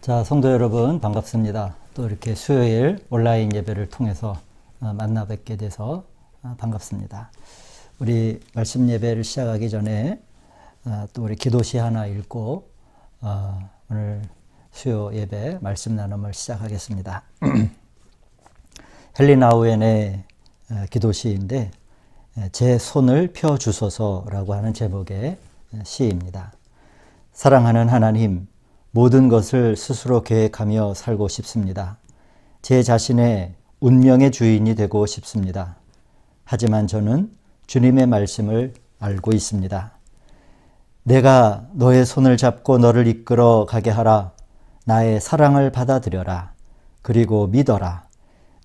자, 성도 여러분 반갑습니다. 또 이렇게 수요일 온라인 예배를 통해서 만나 뵙게 돼서 반갑습니다. 우리 말씀 예배를 시작하기 전에 또 우리 기도시 하나 읽고 오늘 수요 예배 말씀 나눔을 시작하겠습니다. 헨리 나우엔의 기도시인데 제 손을 펴 주소서라고 하는 제목의 시입니다. 사랑하는 하나님, 모든 것을 스스로 계획하며 살고 싶습니다. 제 자신의 운명의 주인이 되고 싶습니다. 하지만 저는 주님의 말씀을 알고 있습니다. 내가 너의 손을 잡고 너를 이끌어 가게 하라. 나의 사랑을 받아들여라. 그리고 믿어라.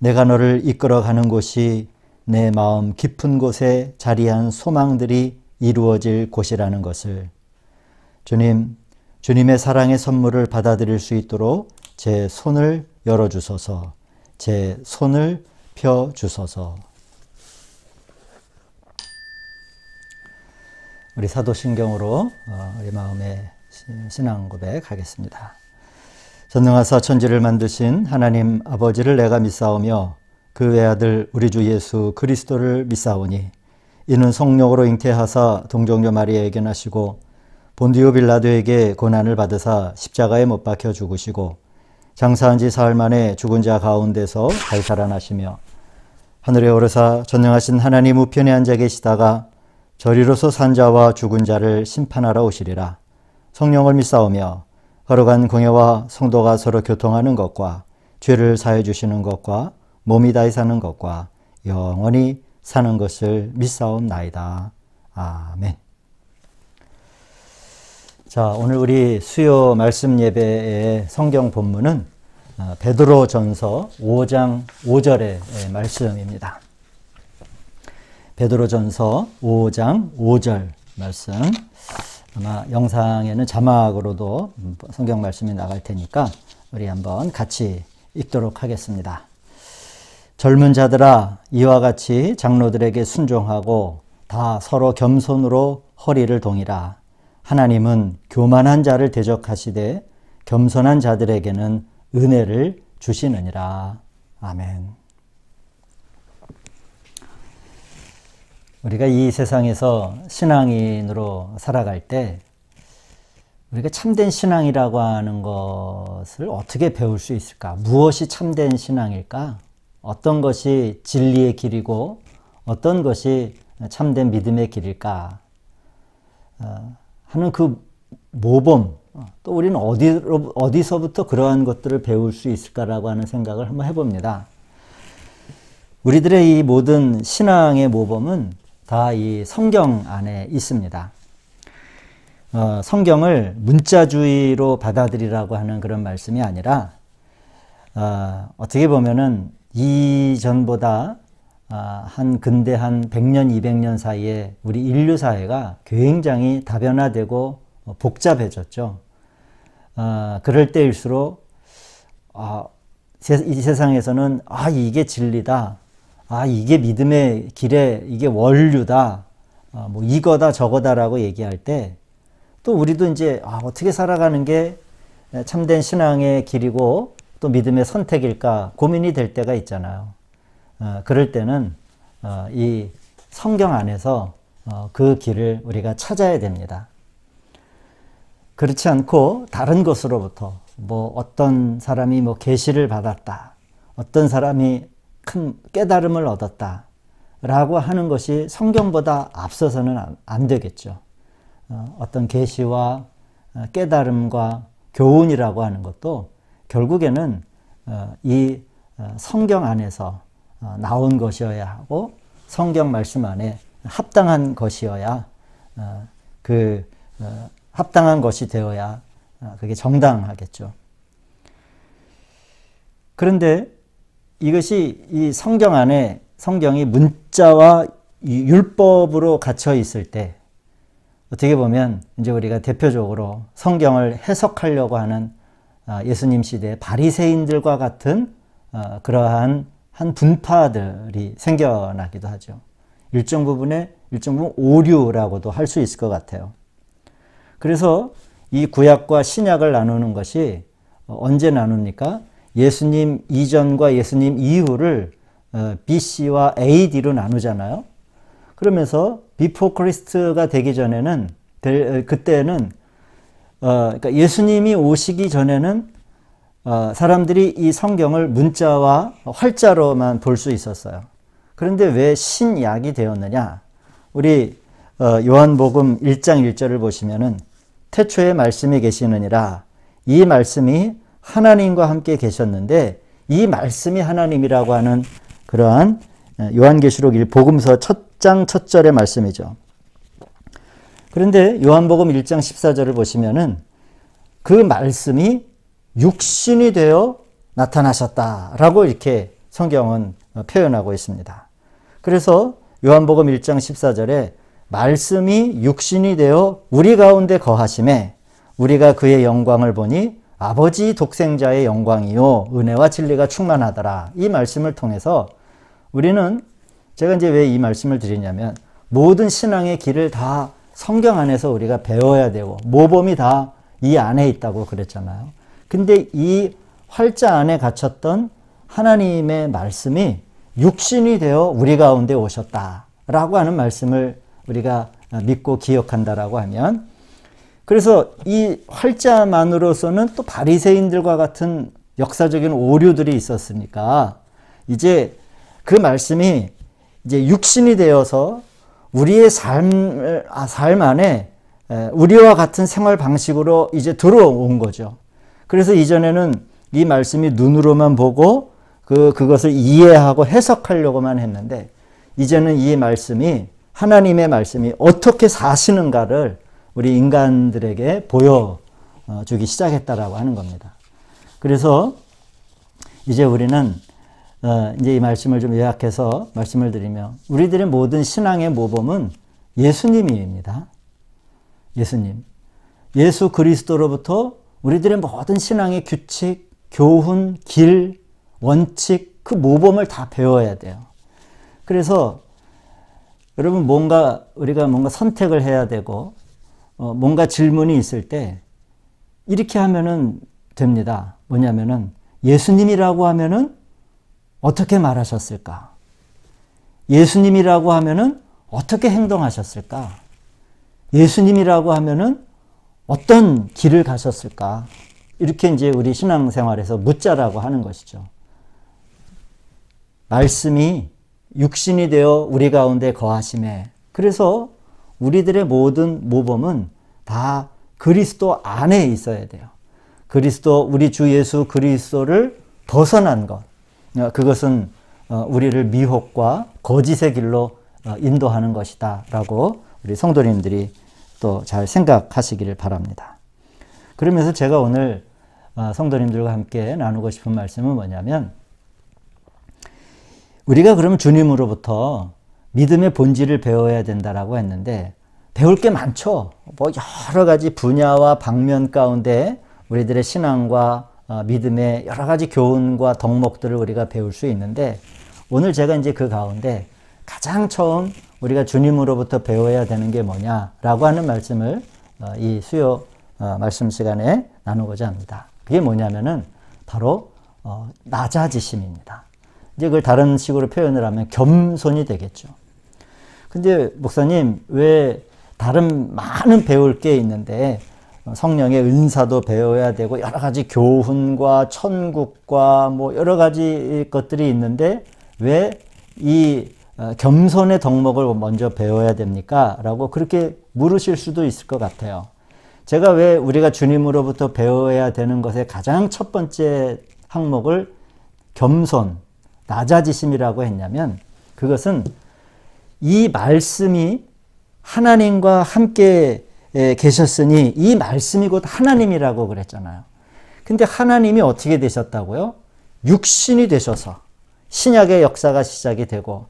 내가 너를 이끌어 가는 곳이 내 마음 깊은 곳에 자리한 소망들이 이루어질 곳이라는 것을. 주님의 사랑의 선물을 받아들일 수 있도록 제 손을 열어주소서, 제 손을 펴주소서. 우리 사도신경으로 우리 마음의 신앙 고백하겠습니다. 전능하사 천지를 만드신 하나님 아버지를 내가 믿사오며 그 외아들 우리 주 예수 그리스도를 믿사오니 이는 성령으로 잉태하사 동정녀 마리아에게 나시고 본디오 빌라도에게 고난을 받으사 십자가에 못 박혀 죽으시고 장사한 지 사흘 만에 죽은 자 가운데서 다시 살아나시며 하늘에 오르사 전능하신 하나님 우편에 앉아 계시다가 저리로서 산 자와 죽은 자를 심판하러 오시리라. 성령을 믿사오며 거룩한 공예와 성도가 서로 교통하는 것과 죄를 사해 주시는 것과 몸이 다히 사는 것과 영원히 사는 것을 믿사옵나이다. 아멘. 자, 오늘 우리 수요 말씀 예배의 성경 본문은 베드로전서 5장 5절의 말씀입니다. 베드로전서 5장 5절 말씀. 아마 영상에는 자막으로도 성경 말씀이 나갈 테니까 우리 한번 같이 읽도록 하겠습니다. 젊은 자들아, 이와 같이 장로들에게 순종하고 다 서로 겸손으로 허리를 동이라. 하나님은 교만한 자를 대적하시되 겸손한 자들에게는 은혜를 주시느니라. 아멘. 우리가 이 세상에서 신앙인으로 살아갈 때 우리가 참된 신앙이라고 하는 것을 어떻게 배울 수 있을까? 무엇이 참된 신앙일까? 어떤 것이 진리의 길이고 어떤 것이 참된 믿음의 길일까? 하는 그 모범, 또 우리는 어디서부터 그러한 것들을 배울 수 있을까라고 하는 생각을 한번 해봅니다. 우리들의 이 모든 신앙의 모범은 다 이 성경 안에 있습니다. 성경을 문자주의로 받아들이라고 하는 그런 말씀이 아니라 어떻게 보면은 이전보다 근대 한 100년, 200년 사이에 우리 인류 사회가 굉장히 다변화되고 복잡해졌죠. 그럴 때일수록 이 세상에서는 이게 진리다. 이게 믿음의 길에 이게 원류다. 뭐 이거다 저거다라고 얘기할 때 또 우리도 이제 어떻게 살아가는 게 참된 신앙의 길이고 또 믿음의 선택일까 고민이 될 때가 있잖아요. 그럴 때는 이 성경 안에서 그 길을 우리가 찾아야 됩니다. 그렇지 않고 다른 것으로부터 뭐 어떤 사람이 뭐 계시를 받았다, 어떤 사람이 큰 깨달음을 얻었다 라고 하는 것이 성경보다 앞서서는 안 되겠죠. 어떤 계시와 깨달음과 교훈이라고 하는 것도 결국에는 이 성경 안에서 나온 것이어야 하고 성경 말씀 안에 합당한 것이어야 합당한 것이 되어야 그게 정당하겠죠. 그런데 이것이 이 성경 안에 성경이 문자와 율법으로 갇혀 있을 때 어떻게 보면 이제 우리가 대표적으로 성경을 해석하려고 하는 예수님 시대의 바리새인들과 같은 그러한 한 분파들이 생겨나기도 하죠. 일정 부분 오류라고도 할 수 있을 것 같아요. 그래서 이 구약과 신약을 나누는 것이 언제 나눕니까? 예수님 이전과 예수님 이후를 BC와 AD로 나누잖아요. 그러면서 비포 크리스트가 되기 전에는 그때는 그러니까 예수님이 오시기 전에는 사람들이 이 성경을 문자와 활자로만 볼 수 있었어요. 그런데 왜 신약이 되었느냐? 우리 요한복음 1장 1절을 보시면은 태초에 말씀이 계시느니라. 이 말씀이 하나님과 함께 계셨는데 이 말씀이 하나님이라고 하는 그러한 요한계시록 복음서 첫 장 첫 절의 말씀이죠. 그런데 요한복음 1장 14절을 보시면은 그 말씀이 육신이 되어 나타나셨다라고 이렇게 성경은 표현하고 있습니다. 그래서 요한복음 1장 14절에 말씀이 육신이 되어 우리 가운데 거하심에 우리가 그의 영광을 보니 아버지 독생자의 영광이요 은혜와 진리가 충만하더라. 이 말씀을 통해서 우리는 제가 이제 왜 이 말씀을 드리냐면 모든 신앙의 길을 다 성경 안에서 우리가 배워야 되고 모범이 다 이 안에 있다고 그랬잖아요. 근데 이 활자 안에 갇혔던 하나님의 말씀이 육신이 되어 우리 가운데 오셨다라고 하는 말씀을 우리가 믿고 기억한다라고 하면, 그래서 이 활자만으로서는 또 바리새인들과 같은 역사적인 오류들이 있었으니까 이제 그 말씀이 이제 육신이 되어서 우리의 삶 안에 우리와 같은 생활 방식으로 이제 들어온 거죠. 그래서 이전에는 이 말씀이 눈으로만 보고 그것을 이해하고 해석하려고만 했는데 이제는 이 말씀이 하나님의 말씀이 어떻게 사시는가를 우리 인간들에게 보여주기 시작했다라고 하는 겁니다. 그래서 이제 우리는 이제 이 말씀을 좀 요약해서 말씀을 드리면 우리들의 모든 신앙의 모범은 예수님입니다. 예수님. 예수 그리스도로부터 우리들의 모든 신앙의 규칙, 교훈, 길, 원칙, 그 모범을 다 배워야 돼요. 그래서 여러분 우리가 뭔가 선택을 해야 되고 뭔가 질문이 있을 때 이렇게 하면은 됩니다. 뭐냐면은 예수님이라고 하면은 어떻게 말하셨을까? 예수님이라고 하면은 어떻게 행동하셨을까? 예수님이라고 하면은 어떤 길을 가셨을까? 이렇게 이제 우리 신앙생활에서 묻자라고 하는 것이죠. 말씀이 육신이 되어 우리 가운데 거하심에, 그래서 우리들의 모든 모범은 다 그리스도 안에 있어야 돼요. 우리 주 예수 그리스도를 벗어난 것, 그것은 우리를 미혹과 거짓의 길로 인도하는 것이다 라고 우리 성도님들이 또 잘 생각하시기를 바랍니다. 그러면서 제가 오늘 성도님들과 함께 나누고 싶은 말씀은 뭐냐면, 우리가 그러면 주님으로부터 믿음의 본질을 배워야 된다라고 했는데 배울 게 많죠. 뭐 여러 가지 분야와 방면 가운데 우리들의 신앙과 믿음의 여러 가지 교훈과 덕목들을 우리가 배울 수 있는데, 오늘 제가 이제 그 가운데 가장 처음 우리가 주님으로부터 배워야 되는 게 뭐냐라고 하는 말씀을 이 수요 말씀 시간에 나누고자 합니다. 그게 뭐냐면은 바로 낮아지심입니다. 이제 그걸 다른 식으로 표현을 하면 겸손이 되겠죠. 근데 목사님, 왜 다른 많은 배울 게 있는데 성령의 은사도 배워야 되고 여러 가지 교훈과 천국과 뭐 여러 가지 것들이 있는데 왜 이 겸손의 덕목을 먼저 배워야 됩니까? 라고 그렇게 물으실 수도 있을 것 같아요. 제가 왜 우리가 주님으로부터 배워야 되는 것의 가장 첫 번째 항목을 겸손, 낮아지심이라고 했냐면, 그것은 이 말씀이 하나님과 함께 계셨으니 이 말씀이 곧 하나님이라고 그랬잖아요. 근데 하나님이 어떻게 되셨다고요? 육신이 되셔서 신약의 역사가 시작이 되고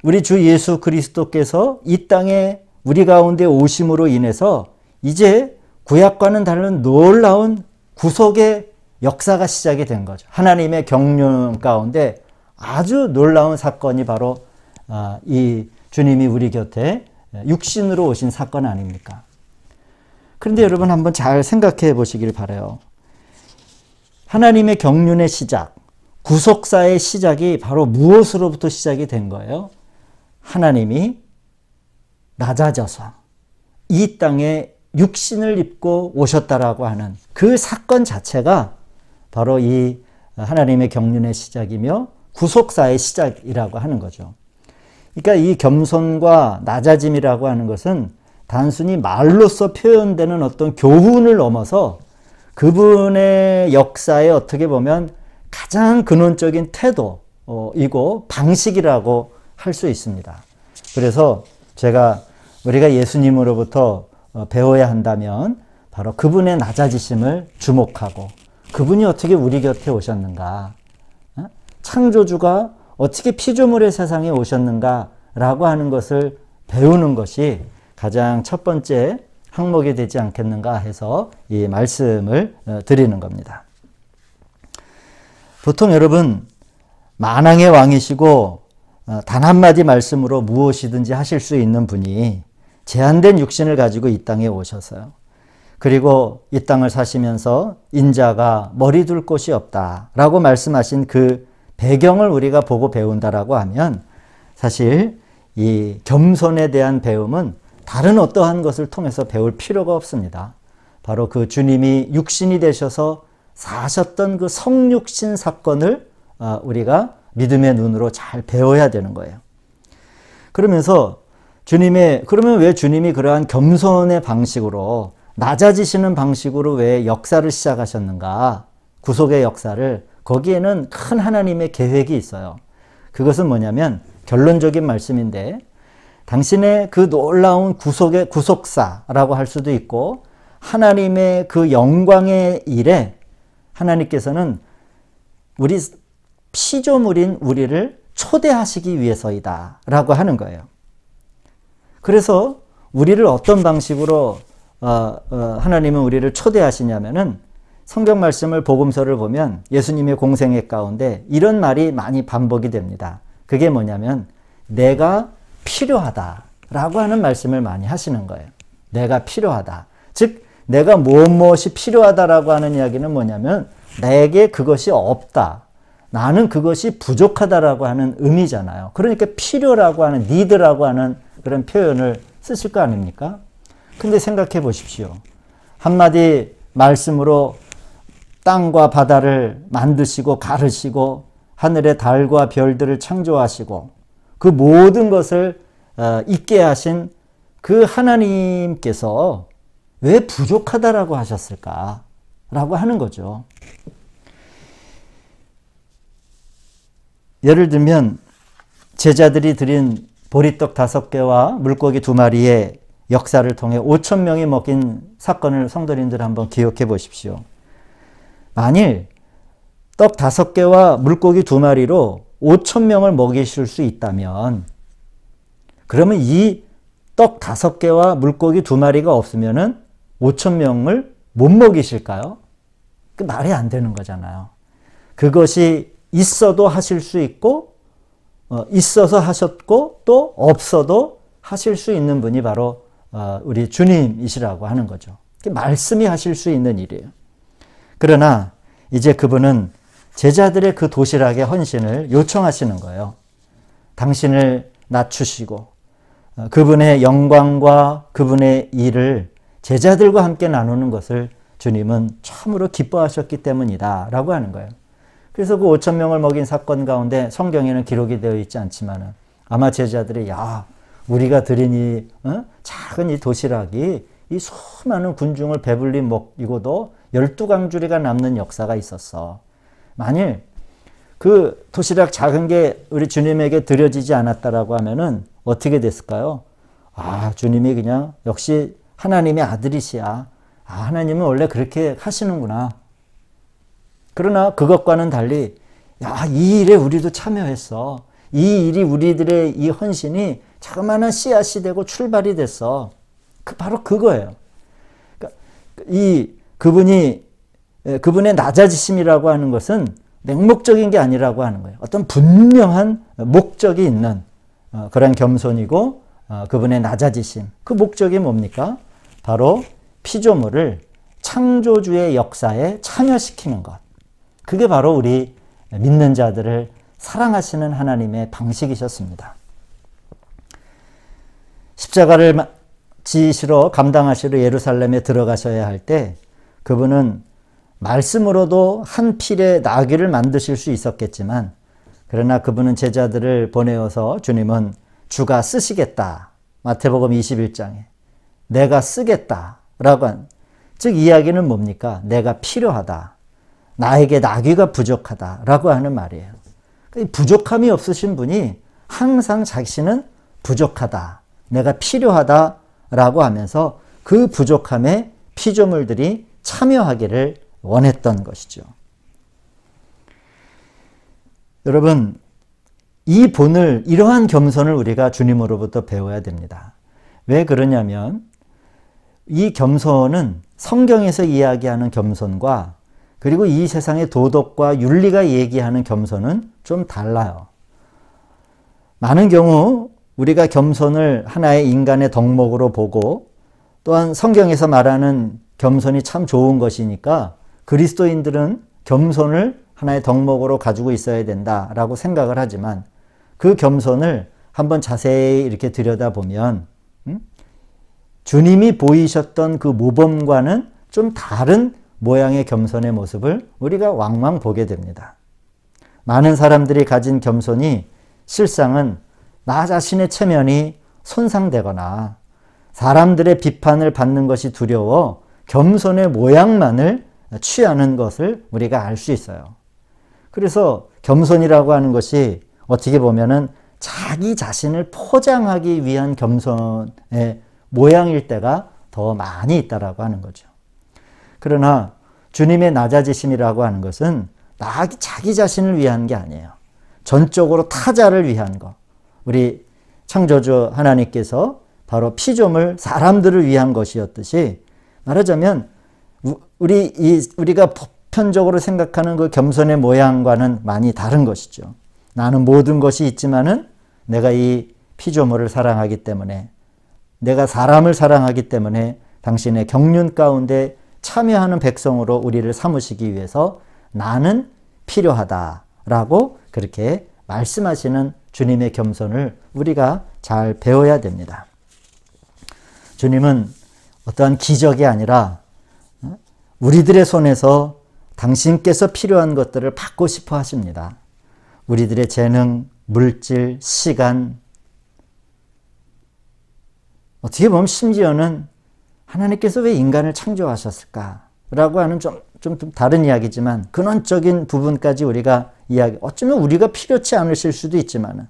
우리 주 예수 그리스도께서 이 땅에 우리 가운데 오심으로 인해서 이제 구약과는 다른 놀라운 구속의 역사가 시작이 된 거죠. 하나님의 경륜 가운데 아주 놀라운 사건이 바로 이 주님이 우리 곁에 육신으로 오신 사건 아닙니까? 그런데 여러분 한번 잘 생각해 보시길 바라요. 하나님의 경륜의 시작, 구속사의 시작이 바로 무엇으로부터 시작이 된 거예요? 하나님이 낮아져서 이 땅에 육신을 입고 오셨다라고 하는 그 사건 자체가 바로 이 하나님의 경륜의 시작이며 구속사의 시작이라고 하는 거죠. 그러니까 이 겸손과 낮아짐이라고 하는 것은 단순히 말로써 표현되는 어떤 교훈을 넘어서 그분의 역사에 어떻게 보면 가장 근원적인 태도이고 방식이라고 할 수 있습니다. 그래서 우리가 예수님으로부터 배워야 한다면 바로 그분의 낮아지심을 주목하고 그분이 어떻게 우리 곁에 오셨는가, 창조주가 어떻게 피조물의 세상에 오셨는가라고 하는 것을 배우는 것이 가장 첫 번째 항목이 되지 않겠는가 해서 이 말씀을 드리는 겁니다. 보통 여러분 만왕의 왕이시고 단 한마디 말씀으로 무엇이든지 하실 수 있는 분이 제한된 육신을 가지고 이 땅에 오셔서요. 그리고 이 땅을 사시면서 인자가 머리 둘 곳이 없다라고 말씀하신 그 배경을 우리가 보고 배운다라고 하면 사실 이 겸손에 대한 배움은 다른 어떠한 것을 통해서 배울 필요가 없습니다. 바로 그 주님이 육신이 되셔서 사셨던 그 성육신 사건을 우리가 믿음의 눈으로 잘 배워야 되는 거예요. 그러면서 그러면 왜 주님이 그러한 겸손의 방식으로 낮아지시는 방식으로 왜 역사를 시작하셨는가? 구속의 역사를. 거기에는 큰 하나님의 계획이 있어요. 그것은 뭐냐면 결론적인 말씀인데 당신의 그 놀라운 구속사라고 할 수도 있고 하나님의 그 영광의 일에 하나님께서는 우리 피조물인 우리를 초대하시기 위해서이다 라고 하는 거예요. 그래서 우리를 어떤 방식으로 하나님은 우리를 초대하시냐면은 성경 말씀을 복음서를 보면 예수님의 공생애 가운데 이런 말이 많이 반복이 됩니다. 그게 뭐냐면 내가 필요하다라고 하는 말씀을 많이 하시는 거예요. 내가 필요하다. 즉 내가 무엇이 필요하다라고 하는 이야기는 뭐냐면 내게 그것이 없다. 나는 그것이 부족하다라고 하는 의미잖아요. 그러니까 필요라고 하는 니드라고 하는 그런 표현을 쓰실 거 아닙니까? 근데 생각해 보십시오. 한마디 말씀으로 땅과 바다를 만드시고 가르시고 하늘의 달과 별들을 창조하시고 그 모든 것을 있게 하신 그 하나님께서 왜 부족하다라고 하셨을까? 라고 하는 거죠. 예를 들면 제자들이 드린 보리떡 5개와 물고기 2마리의 역사를 통해 5,000명이 먹인 사건을 성도님들 한번 기억해 보십시오. 만일 떡 5개와 물고기 2마리로 5,000명을 먹이실 수 있다면 그러면 이 떡 5개와 물고기 2마리가 없으면은 5,000명을 못 먹이실까요? 그 말이 안 되는 거잖아요. 그것이 있어도 하실 수 있고 있어서 하셨고 또 없어도 하실 수 있는 분이 바로 우리 주님이시라고 하는 거죠. 말씀이 하실 수 있는 일이에요. 그러나 이제 그분은 제자들의 그 도시락의 헌신을 요청하시는 거예요. 당신을 낮추시고 그분의 영광과 그분의 일을 제자들과 함께 나누는 것을 주님은 참으로 기뻐하셨기 때문이다 라고 하는 거예요. 그래서 그 5,000명을 먹인 사건 가운데 성경에는 기록이 되어 있지 않지만 아마 제자들이 우리가 드린 이 작은 이 도시락이 이 수많은 군중을 배불리 먹이고도 12강주리가 남는 역사가 있었어. 만일 그 도시락 작은 게 우리 주님에게 드려지지 않았다라고 하면은 어떻게 됐을까요? 주님이 그냥 역시 하나님의 아들이시야. 하나님은 원래 그렇게 하시는구나. 그러나 그것과는 달리 이 일에 우리도 참여했어. 이 일이 우리들의 이 헌신이 자그마한 씨앗이 되고 출발이 됐어. 바로 그거예요. 그러니까 그분의 낮아지심이라고 하는 것은 맹목적인 게 아니라고 하는 거예요. 어떤 분명한 목적이 있는 그런 겸손이고 그분의 낮아지심. 그 목적이 뭡니까? 바로 피조물을 창조주의 역사에 참여시키는 것. 그게 바로 우리 믿는 자들을 사랑하시는 하나님의 방식이셨습니다. 십자가를 지시러 감당하시러 예루살렘에 들어가셔야 할 때 그분은 말씀으로도 한 필의 나귀를 만드실 수 있었겠지만, 그러나 그분은 제자들을 보내어서 주님은 주가 쓰시겠다, 마태복음 21장에 내가 쓰겠다라고 한, 즉 이야기는 뭡니까? 내가 필요하다, 나에게 나귀가 부족하다라고 하는 말이에요. 부족함이 없으신 분이 항상 자신은 부족하다, 내가 필요하다라고 하면서 그 부족함에 피조물들이 참여하기를 원했던 것이죠. 여러분, 이 본을, 이러한 겸손을 우리가 주님으로부터 배워야 됩니다. 왜 그러냐면 이 겸손은 성경에서 이야기하는 겸손과 그리고 이 세상의 도덕과 윤리가 얘기하는 겸손은 좀 달라요. 많은 경우 우리가 겸손을 하나의 인간의 덕목으로 보고, 또한 성경에서 말하는 겸손이 참 좋은 것이니까 그리스도인들은 겸손을 하나의 덕목으로 가지고 있어야 된다라고 생각을 하지만, 그 겸손을 한번 자세히 이렇게 들여다보면 주님이 보이셨던 그 모범과는 좀 다른 모양의 겸손의 모습을 우리가 왕왕 보게 됩니다. 많은 사람들이 가진 겸손이 실상은 나 자신의 체면이 손상되거나 사람들의 비판을 받는 것이 두려워 겸손의 모양만을 취하는 것을 우리가 알 수 있어요. 그래서 겸손이라고 하는 것이 어떻게 보면은 자기 자신을 포장하기 위한 겸손의 모양일 때가 더 많이 있다라고 하는 거죠. 그러나 주님의 낮아지심이라고 하는 것은 자기 자신을 위한 게 아니에요. 전적으로 타자를 위한 것. 우리 창조주 하나님께서 바로 피조물 사람들을 위한 것이었듯이, 말하자면 우리가 보편적으로 생각하는 그 겸손의 모양과는 많이 다른 것이죠. 나는 모든 것이 있지만은 내가 이 피조물을 사랑하기 때문에, 내가 사람을 사랑하기 때문에 당신의 경륜 가운데 참여하는 백성으로 우리를 삼으시기 위해서 나는 필요하다라고 그렇게 말씀하시는 주님의 겸손을 우리가 잘 배워야 됩니다. 주님은 어떠한 기적이 아니라 우리들의 손에서 당신께서 필요한 것들을 받고 싶어 하십니다. 우리들의 재능, 물질, 시간, 어떻게 보면 심지어는 하나님께서 왜 인간을 창조하셨을까라고 하는 좀 다른 이야기지만, 근원적인 부분까지 우리가 어쩌면 우리가 필요치 않으실 수도 있지만,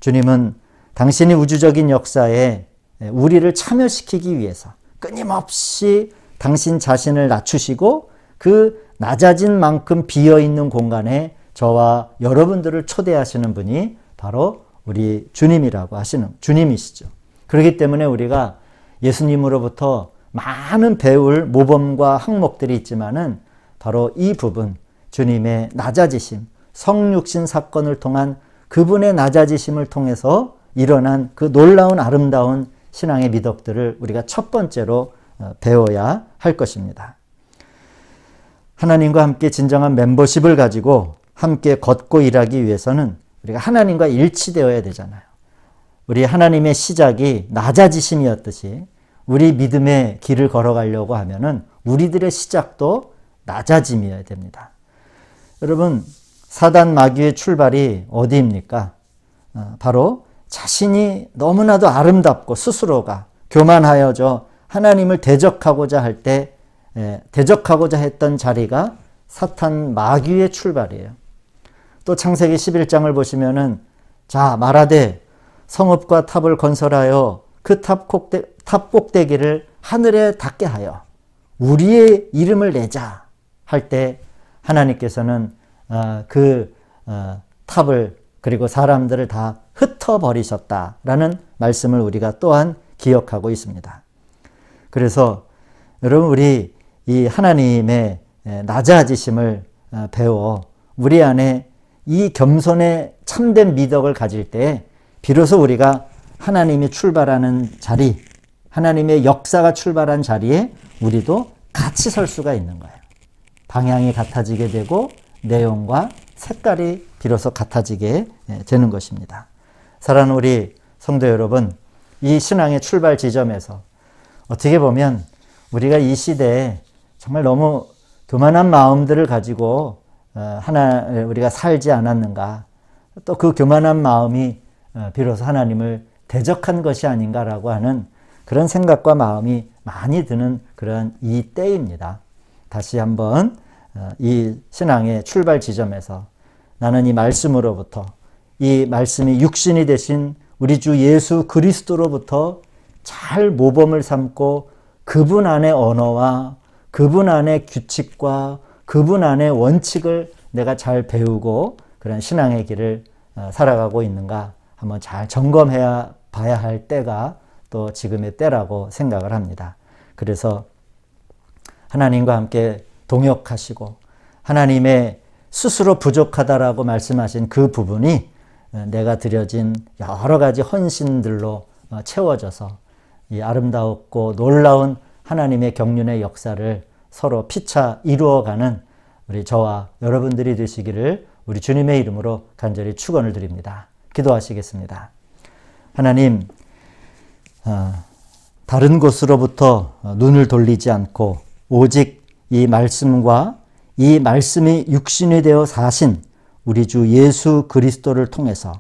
주님은 당신이 우주적인 역사에 우리를 참여시키기 위해서 끊임없이 당신 자신을 낮추시고 그 낮아진 만큼 비어있는 공간에 저와 여러분들을 초대하시는 분이 바로 우리 주님이라고 하시는 주님이시죠. 그렇기 때문에 우리가 예수님으로부터 많은 배울 모범과 항목들이 있지만은 바로 이 부분, 주님의 낮아지심, 성육신 사건을 통한 그분의 낮아지심을 통해서 일어난 그 놀라운 아름다운 신앙의 미덕들을 우리가 첫 번째로 배워야 할 것입니다. 하나님과 함께 진정한 멤버십을 가지고 함께 걷고 일하기 위해서는 우리가 하나님과 일치되어야 되잖아요. 우리 하나님의 시작이 낮아지심이었듯이 우리 믿음의 길을 걸어가려고 하면은 우리들의 시작도 낮아짐이어야 됩니다. 여러분, 사단 마귀의 출발이 어디입니까? 바로 자신이 너무나도 아름답고 스스로가 교만하여져 하나님을 대적하고자 할 때 대적하고자 했던 자리가 사탄 마귀의 출발이에요. 또 창세기 11장을 보시면은 자 말하되 성읍과 탑을 건설하여 그 탑 꼭대기를 하늘에 닿게 하여 우리의 이름을 내자 할 때 하나님께서는 그 탑을 그리고 사람들을 다 흩어버리셨다라는 말씀을 우리가 또한 기억하고 있습니다. 그래서 여러분, 우리 이 하나님의 낮아지심을 배워 우리 안에 이 겸손의 참된 미덕을 가질 때 비로소 우리가 하나님이 출발하는 자리, 하나님의 역사가 출발한 자리에 우리도 같이 설 수가 있는 거예요. 방향이 같아지게 되고 내용과 색깔이 비로소 같아지게 되는 것입니다. 사랑하는 우리 성도 여러분, 이 신앙의 출발 지점에서 어떻게 보면 우리가 이 시대에 정말 너무 교만한 마음들을 가지고 우리가 살지 않았는가, 또 그 교만한 마음이 비로소 하나님을 대적한 것이 아닌가라고 하는 그런 생각과 마음이 많이 드는 그런 이 때입니다. 다시 한번 이 신앙의 출발 지점에서 나는 이 말씀으로부터, 이 말씀이 육신이 되신 우리 주 예수 그리스도로부터 잘 모범을 삼고 그분 안의 언어와 그분 안의 규칙과 그분 안의 원칙을 내가 잘 배우고 그런 신앙의 길을 살아가고 있는가 한번 잘 점검해야 봐야 할 때가 또 지금의 때라고 생각을 합니다. 그래서 하나님과 함께 동역하시고 하나님의 스스로 부족하다라고 말씀하신 그 부분이 내가 드려진 여러 가지 헌신들로 채워져서 이 아름다웠고 놀라운 하나님의 경륜의 역사를 서로 피차 이루어가는 우리 저와 여러분들이 되시기를 우리 주님의 이름으로 간절히 축원을 드립니다. 기도하시겠습니다. 하나님, 다른 곳으로부터 눈을 돌리지 않고 오직 이 말씀과 이 말씀이 육신이 되어 사신 우리 주 예수 그리스도를 통해서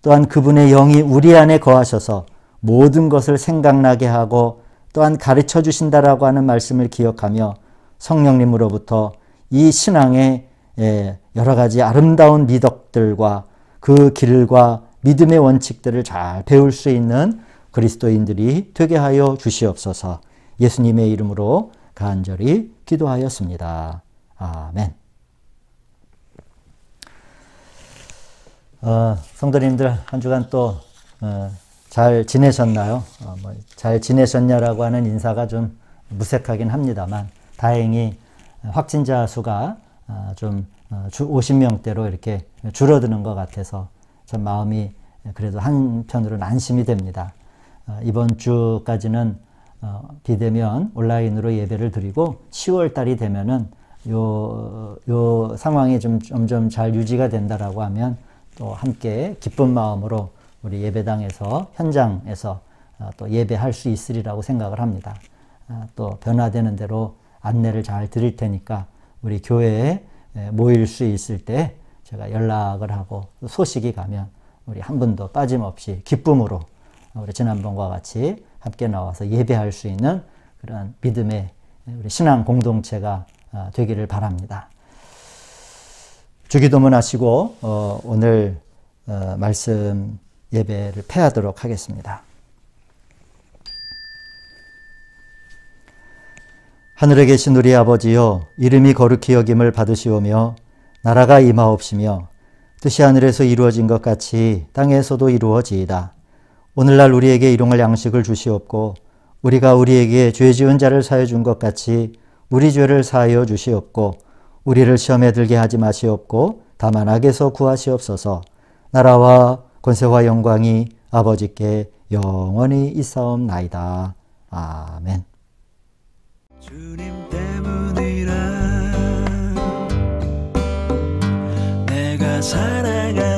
또한 그분의 영이 우리 안에 거하셔서 모든 것을 생각나게 하고 또한 가르쳐 주신다라고 하는 말씀을 기억하며 성령님으로부터 이 신앙의 여러 가지 아름다운 미덕들과 그 길과 믿음의 원칙들을 잘 배울 수 있는 그리스도인들이 되게 하여 주시옵소서. 예수님의 이름으로 간절히 기도하였습니다. 아멘. 성도님들 한 주간 또 잘 지내셨나요? 잘 지내셨냐라고 하는 인사가 좀 무색하긴 합니다만 다행히 확진자 수가 좀 50명대로 이렇게 줄어드는 것 같아서 참 마음이 그래도 한편으로는 안심이 됩니다. 이번 주까지는 비대면 온라인으로 예배를 드리고 10월 달이 되면은 요 상황이 좀 점점 잘 유지가 된다라고 하면 또 함께 기쁜 마음으로 우리 예배당에서 현장에서 또 예배할 수 있으리라고 생각을 합니다. 또 변화되는 대로 안내를 잘 드릴 테니까 우리 교회에 모일 수 있을 때 제가 연락을 하고 소식이 가면 우리 한 분도 빠짐없이 기쁨으로 우리 지난번과 같이 함께 나와서 예배할 수 있는 그런 믿음의 우리 신앙 공동체가 되기를 바랍니다. 주기도문 하시고 오늘 말씀 예배를 폐하도록 하겠습니다. 하늘에 계신 우리 아버지여, 이름이 거룩히 여김을 받으시오며 나라가 임하옵시며 뜻이 하늘에서 이루어진 것 같이 땅에서도 이루어지이다. 오늘날 우리에게 일용할 양식을 주시옵고 우리가 우리에게 죄 지은 자를 사하여 준 것 같이 우리 죄를 사하여 주시옵고 우리를 시험에 들게 하지 마시옵고 다만 악에서 구하시옵소서. 나라와 권세와 영광이 아버지께 영원히 있사옵나이다. 아멘. 주님 때문이라 내가 살아가